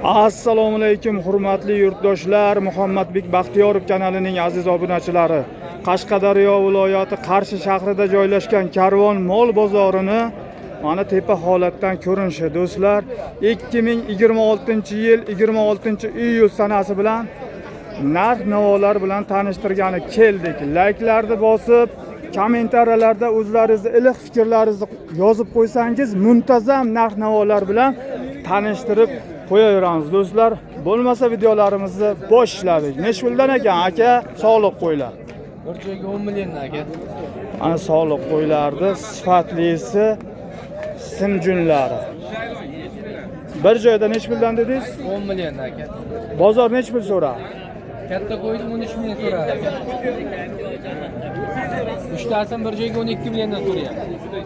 Assalomu alaykum hurmatli yurtdoshlar. Muhammadbek Baxtiyorov kanalining aziz obunachilari. Qashqadaryo viloyati Qarshi shahrida joylashgan Karvon mol bozorini mana tepa holatdan ko'rinishi do'stlar. 2026-yil 26-iyul sanasi bilan narx-navolar bilan tanishtirgani keldik. Layklarni bosib, kommentariyalarda o'zlaringizni iliq fikrlaringizni yozib qo'ysangiz, muntazam narx-navolar bilan tanishtirib qo'yaveramiz do'stlar. Bo'lmasa videolarimizni boshladik. Necha puldan ekan aka? Sog'liq qo'ylar. Bir joyga 10 million aka. Ana sog'liq qo'ylardi, sifatlisi simjunlari. Bir joyda necha puldan dedingiz? 10 million aka. Bozor necha pul so'radi? Katta qo'ydi 13 million so'radi aka. Uchtasini bir joyga 12 milliondan so'rayapti.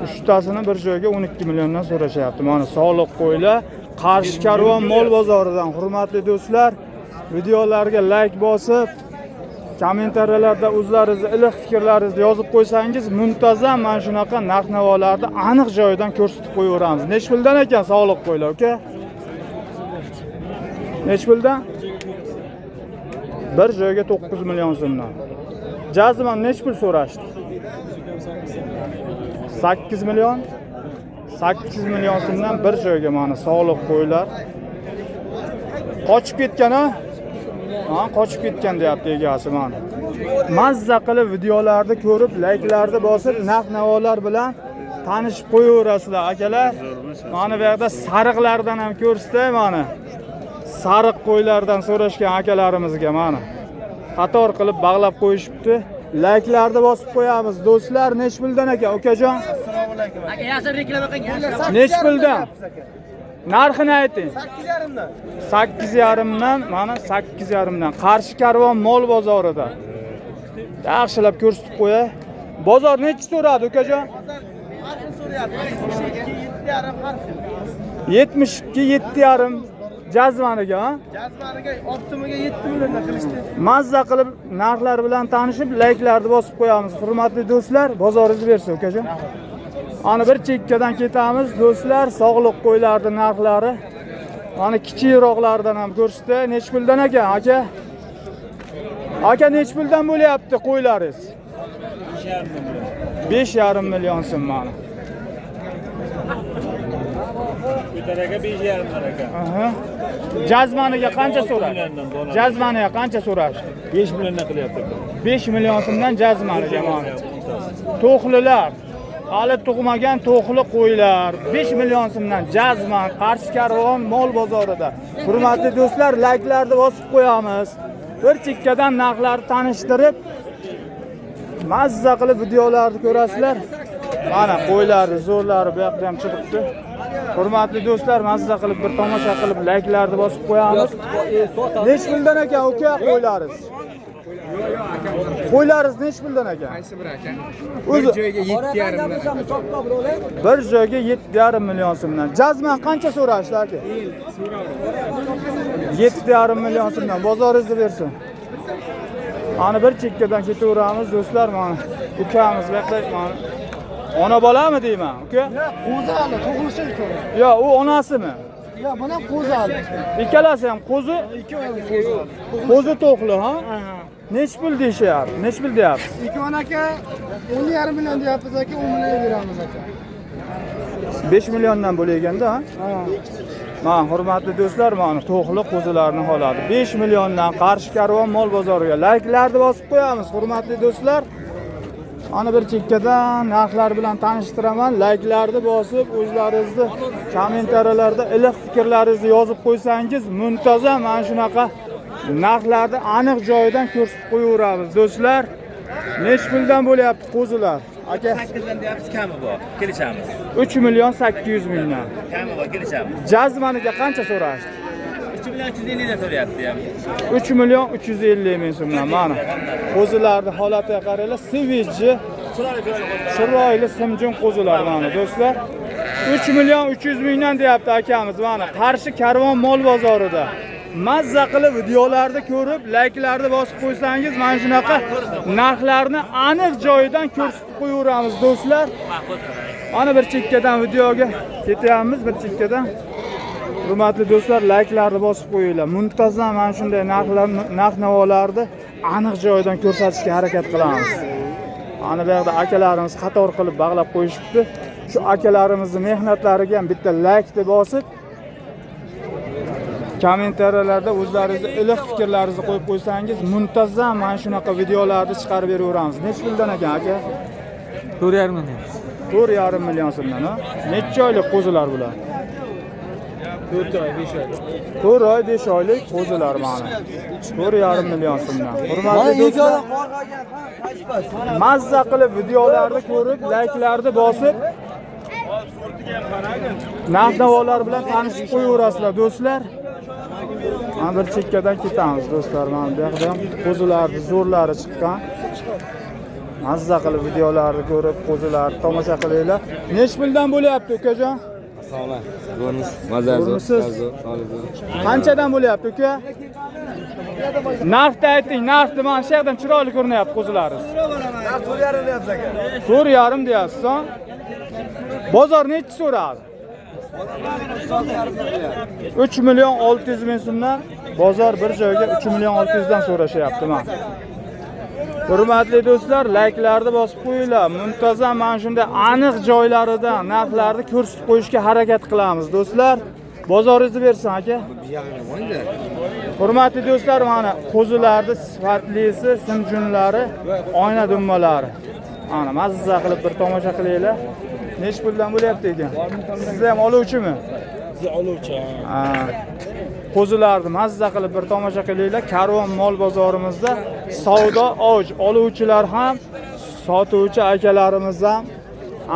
Uchtasini bir joyga 12 milliondan so'rashyapti. Mana sog'liq qo'ylar Qarshi Karvon mol bozoridan hurmatli do'stlar, videolarga like bosib, kommentariyalarda o'zlaringizni iliq fikrlaringizni yozib qo'ysangiz, muntazam mana shunaqa narx-navolarni aniq joyidan ko'rsatib qo'yaveramiz. Necha puldan ekan sog'liq qo'ylar, aka? Necha puldan? Bir joyga 9 million so'mdan. Jazman necha pul so'rashdi? 8 million. 8 million so'mdan bir joyga mana sog'liq qo'ylar. Qochib ketgan-a? Ha, qochib ketgan deyapti egasi mana. Mazza qilib videolarni ko'rib, layklarni bosib, narx-navolar bilan tanishib qo'yaverasizlar akalar. Mana bu yerda sariqlardan ham ko'rsatay mana. Sariq qo'ylardan so'rashgan akalarimizga mana. Qator qilib bog'lab qo'yishibdi. Layklarni bosib qo'yamiz do'stlar. Necha puldan ekan ukajon? Aka, yasir reklama qilgan. Necha puldan? Narxini ayting. 8,5 dan. 8,5 dan, mana 8,5 dan. Qarshi Karvon mol bozorida. Yaxshilab ko'rsatib qo'yay. Bozor necha so'radi ukajon? Farqini so'rayapti. 7,5 farqi. 72 7,5 jazmaniga, ha? Jazmaniga optimiga 7 milliondan qilishdi. Mazza qilib narxlar bilan tanishib, layklarni bosib qo'yamiz. Hurmatli do'stlar, bozoringiz bersin ukajon. Ana bir chekkadan ketamiz do'stlar, sog'liq qo'ylarning narxlari. Mana kichikroqlardan ham ko'rsatdi. Necha puldan ekan aka? Aka necha puldan bo'lyapti qo'ylaringiz? 5,5 million so'm mana. Ko'taraga 5,5 aka. Aha. Jazmaniga qancha so'radi? Jazmaniga qancha so'radi? 5 milliondan qilyapti. 5 million so'mdan jazmaniga mana. To'qlilar, hali tug'magan to'qli qo'ylar 5 million so'mdan jazman Qarshi Karvon mol bozorida. Hurmatli do'stlar, layklarni bosib qo'yamiz. Bir chekkadan narxlarni tanishtirib, mazza qilib videolarni ko'rasizlar. Mana qo'ylari, zo'rlari bu yoqda ham chiqibdi. Hurmatli do'stlar, mazza qilib bir tomosha qilib layklarni bosib qo'yamiz. Necha puldan ekan uka qo'ylaringiz? Qo'ylaringiz necha puldan ekan? Qaysi bir aka? O'zi Bir joyga 7,5 million. bir joyga 7,5 million so'mdan. Jazman qancha so'rashdi aka? 7,5 million so'mdan. Bozoringizni bersin. Ana bir chekkadan ketaveramiz do'stlar mana. Ukamiz vaqtlik mana. Ona bolami deyman, uka? Yo'q, qo'zali, tug'ilishi kerak. Yo, u onasimi? Yo'q, buni qo'zali. Ikkalasi ham qo'zi. Ikkovi qo'zali. Qo'zi to'qli, ha? Necha pul deyishyapti? Necha pul deyapsiz? Ikkovi aka 10,5 million deyapmiz aka, 10 million beramiz aka. 5 milliondan bo'lganda, ha? Mana hurmatli do'stlar, mana to'qli qo'zilarning holati. 5 milliondan Qarshi Karvon mol bozoriga layklarni bosib qo'yamiz, hurmatli do'stlar. Ana bir chekkadan narxlar bilan tanishtiraman. Layklarni bosib, o'zlaringizni kommentariyalarda iliq fikrlaringizni yozib qo'ysangiz, muntazam mana shunaqa narxlarni aniq joyidan ko'rsatib qo'yaveramiz do'stlar. Necha puldan bo'lyapti qo'zilar? Aka 8 dan deyapsiz, kami bor. Kelishamiz. 3 million 800 mingdan. Kami bor, kelishamiz. Jazmaniga qancha so'rashdi? 3 million 350 dan so'rayapti ham. 3 million 350 ming so'mdan mana. Qo'zilarning holatiga qaranglar, sivijji, chiroyli simjun qo'zilar mana do'stlar. 3 million 300 mingdan deyapti akamiz mana. Qarshi Karvon mol bozorida. Mazza qilib videolarni ko'rib, layklarni bosib qo'ysangiz, mana shunaqa narxlarni aniq joyidan ko'rsatib qo'yaveramiz do'stlar. Ana bir chekkadan videoga ketyapmiz, bir chekkadan. Hurmatli do'stlar, layklarni bosib qo'yinglar. Muntazam mana shunday narx-navolarni aniq joydan ko'rsatishga harakat qilamiz. Ana bu yerda akalarimiz qator qilib bog'lab qo'yishibdi. Shu akalarimizning mehnatlariga ham bitta laykni bosib, kommentariyalarda o'zlaringizni iliq fikrlaringizni qo'yib qo'ysangiz, muntazam mana shunaqa videolarni chiqarib beraveramiz. Necha puldan ekan aka? 4,5 million. 4,5 million so'mdan, ha? Necha oylik qo'zilar bular? 4 oy, 5 oy. 4 oy, 5 oylik qo'zilar mana. 4,5 million so'mdan. Hurmatli do'stlar, mazza qilib videolarni ko'rib, layklarni bosib, narx-navolar bilan tanishib qo'yaverasizlar do'stlar. Mana bir chekkadan ketamiz do'stlar. Mana bu yerda ham qo'zilarning zo'rlari chiqqan. Mazza qilib videolarni ko'rib, qo'zilarni tomosha qilinglar. Necha puldan bo'lyapti ukajon? Sog'lar. Bonus, mazar Bonusisiz. Qanchadan bo'lyapti uka? Narxni ayting, narxni mana shu yerdan chiroyli ko'rinyapti qo'zilaringiz. 4,5 deyapsiz aka. 4,5 deyapsiz, ha? Bozor nechi so'radi? 3 million 600 ming so'mdan bozor bir joyga 3 million 600 dan so'rashyapti mana. Hurmatli do'stlar, layklarni bosib qo'yinglar. Muntazam mana shunday aniq joylaridan narxlarni ko'rsatib qo'yishga harakat qilamiz do'stlar. Bozoringizni bersin aka. Hurmatli do'stlar, mana qo'zilarning sifatlisi, simjunlari, oyna dummalari. Mana mazza qilib bir tomosha qilinglar. Necha puldan bo'lyapti ekan? Siz ham oluvchimi? Siz oluvchi. Qo'zilarni mazza qilib bir tomosha qilinglar. Karvon mol bozorimizda savdo oj oluvchilar ham, sotuvchi akalarimiz ham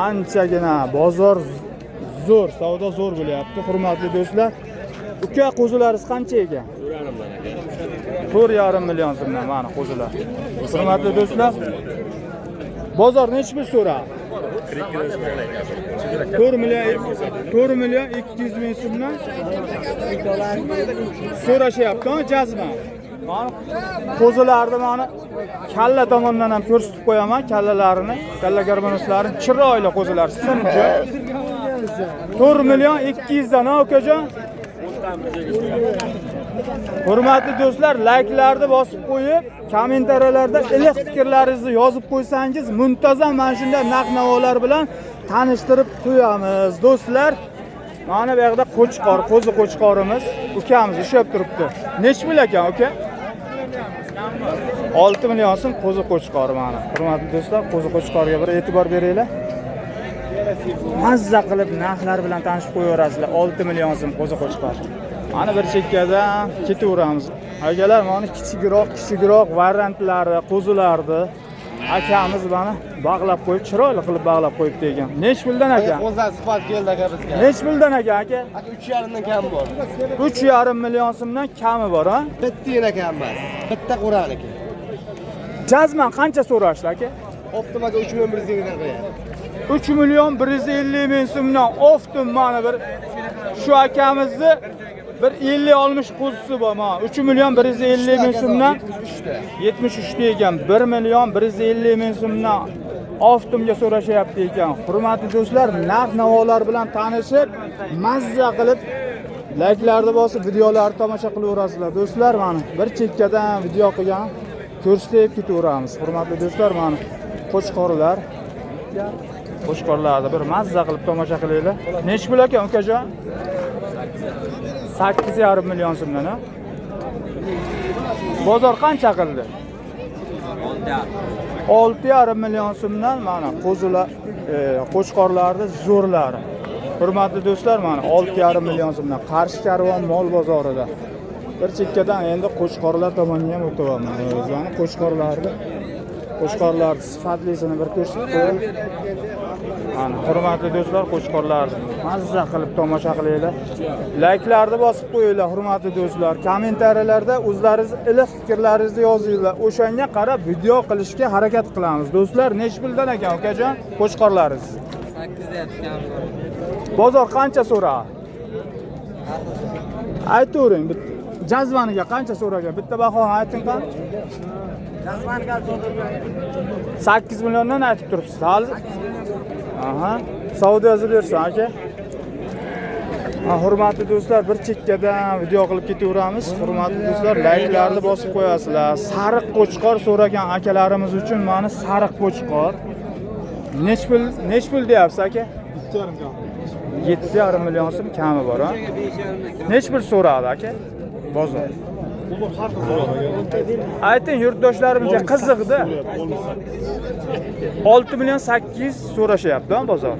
anchagina bozor zo'r, savdo zo'r bo'lyapti. Hurmatli do'stlar, uka qo'zilaringiz qancha ekan? 4,5 million so'mdan mana qo'zilar. Hurmatli do'stlar, bozor necha pul so'radi? 4 million 200 ming so'mdan so'rashyapti, jazman. Mana qo'zilarni mana kalla tomondan ham ko'rsatib qo'yaman, kallalarini, kalla garbanotlarini, chiroyli qo'zilar, sinchi. 4 million 200 dan, ukajon. Hurmatli do'stlar, layklarni bosib qo'yib, kommentariyalarda iliq fikrlaringizni yozib qo'ysangiz, muntazam mana shunday narx-navolar bilan tanishtirib qo'yamiz do'stlar. Mana bu yerda qo'chqor, qo'zi qo'chqorimiz, ukamiz ishab turibdi. Necha pul ekan uka? 6 million so'm qo'zi qo'chqori mana. Hurmatli do'stlar, qo'zi qo'chqoriga bir e'tibor beringlar. Mazza qilib narxlar bilan tanishib qo'yaverasizlar. 6 million so'm qo'zi qo'chqor. Mana bir chekkadan ketaveramiz. Akalar, mana kichikroq variantlari, qo'zilarni akamiz mana bog'lab qo'yib, chiroyli qilib bog'lab qo'yibdi ekan. Necha puldan aka? Qo'zlar sifat keldi aka bizga. Necha puldan aka? Aka 3,5 dan kam bor. 3,5 million so'mdan kami bor, ha? Bitta kam emas. Bitta Qur'oniki. Jazman qancha so'rashdi aka? Optimaga 3 million 150 dan qo'yadi. 3 million 150 ming so'mdan oftim mana bir shu akamizni bir 50-60 qo'zisi bor mana. 3 million 150 ming so'mdan 73 ta ekan. 1 million 150 ming so'mdan oftimga so'rashyapti ekan. Hurmatli do'stlar, narx-navolar bilan tanishib, mazza qilib layklarni bosib, videolarni tomosha qilaverasizlar do'stlar. Mana bir chekkadan video qilgan ko'rsatib ketaveramiz. Hurmatli do'stlar, mana qo'chqorlar. Qo'chqorlarni bir mazza qilib tomosha qilinglar. Necha pul ekan ukajon? 8,5 million so'mdan, ha? Bozor qancha qildi? 6,5 million so'mdan mana qo'zilar, qo'chqorlarni zo'rlari. Hurmatli do'stlar, mana 6,5 million so'mdan Qarshi karvon mol bozorida. Bir chekkadan endi qo'chqorlar tomoniga ham o'taman. O'zini qo'chqorlar sifatlisini bir ko'rsatib qo'ying. Mana hurmatli do'stlar, qo'chqorlarni mazza qilib tomosha qilinglar. Layklarni bosib qo'yinglar hurmatli do'stlar. Kommentariyalarda o'zlaringiz iliq fikrlaringizni yozinglar. O'shanga qarab video qilishga harakat qilamiz. Do'stlar, necha puldan ekan ukajon qo'chqorlaringiz? 8 deyapti. Bozor qancha so'radi? Aytavering. Jazmaniga qancha so'ragan? Bitta bahoni ayting qani? Jazmaniga 8 milliondan aytib turibsiz. Hali? Aha. Savdo yozib bersin aka. Hurmatli do'stlar, bir chekkadan video qilib ketaveramiz. Hurmatli do'stlar, layklarni bosib qo'yasizlar. Sariq qo'chqor so'ragan akalarimiz uchun mana sariq qo'chqor. Nech pul deyapsiz aka? 7,5 million so'm kami bor, ha? Nech pul so'radi aka? Bozor. Ayting yurtdoshlarimizga qiziqdi. 6 million 800 so'rashyapti bozor.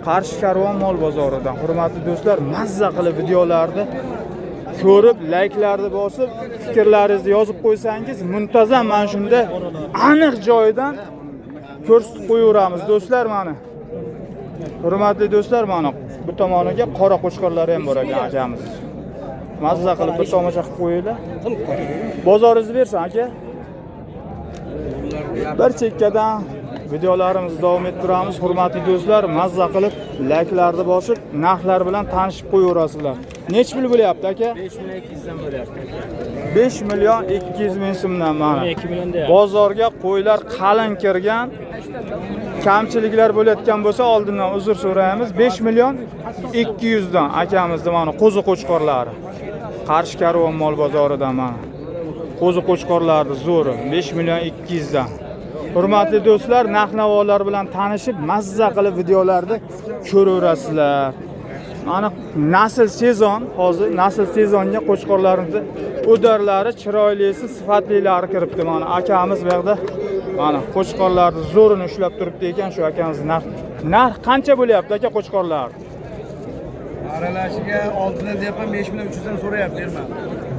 Qarshi karvon mol bozoridan. Hurmatli do'stlar, mazza qilib videolarni ko'rib, layklarni bosib, fikrlaringizni yozib qo'ysangiz, muntazam mana shunda aniq joyidan ko'rsatib qo'yaveramiz do'stlar mana. Hurmatli do'stlar, mana bu tomoniga qora qo'chqorlar ham bor ekan akamiz. Mazza qilib bir tomosha qilib qo'yinglar. Bozoringizni bersin aka. Bir chekkadan videolarimizni davom ettiramiz. Hurmatli do'stlar, mazza qilib layklarni bosib, narxlar bilan tanishib qo'yaverasizlar. Nech pul bo'lyapti aka? 5 million 200 dan bo'lyapti. 5 million 200 ming so'mdan mana. 2 million deyapti. Bozorga qo'ylar qalin kirgan. Kamchiliklar bo'layotgan bo'lsa, oldindan uzr so'raymiz. 5 million 200 dan akamizning mana qo'zi qo'chqorlari. Qarshi karvon mol bozoridan mana. Qo'zi qo'chqorlarni zo'ri 5 million 200 dan. Hurmatli do'stlar, narx-navolar bilan tanishib, mazza qilib videolarni ko'raverasizlar. Mana nasl sezon, hozir nasl sezonga qo'chqorlarimizni o'darlari, chiroylisi, sifatlilari kiribdi. Mana akamiz bu yerda mana qo'chqorlarni zo'rini ushlab turibdi ekan, shu akamiz narx qancha bo'lyapti aka qo'chqorlar? Aralashiga 6 dan deyapman, 5 million 300 dan so'rayapti, bermadi.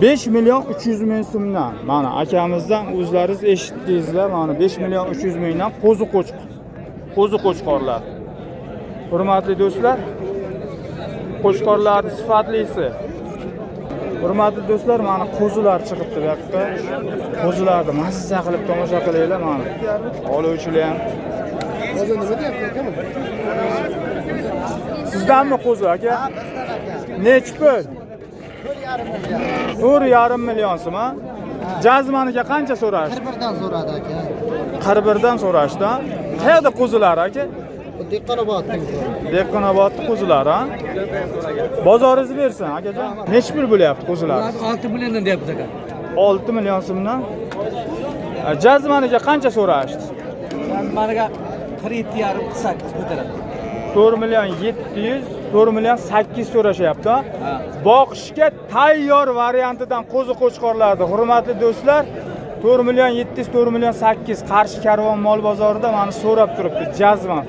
5 million 300 ming so'mdan. Mana akamizdan o'zlaringiz eshitdingizlar, mana 5 million 300 mingdan qo'zi qo'chqorlar. Hurmatli do'stlar, qo'chqorlarning sifatlisi. Hurmatli do'stlar, mana qo'zilar chiqibdi bu yoqqa. Qo'zilarni mazza qilib tomosha qilinglar mana. Oluvchilar ham. Hozir nima deyapti akam? Sizdanmi qo'zi aka? Nech pul? 4,5 million so'm, ha? Jazmaniga qancha so'rashdi? 41 dan so'radi aka. 41 dan so'rashdi. Qayerda qo'zilar aka? Dehqonoboddan. Dehqonobodning qo'zilari, ha? Bozoringizni bersin akajon. Nech pul bo'lyapti qo'zilar? 6 milliondan deyapti aka. 6 million so'mdan. Jazmaniga qancha so'rashdi? Maniga 47,5 8 ko'taradi. 4 million 700, 4 million 800 so'rashyapti. Boqishga tayyor variantidan qo'zi qo'chqorlardi. Hurmatli do'stlar, 4 million 700, 4 million 800 Qarshi karvon mol bozorida meni so'rab turibdi jazman.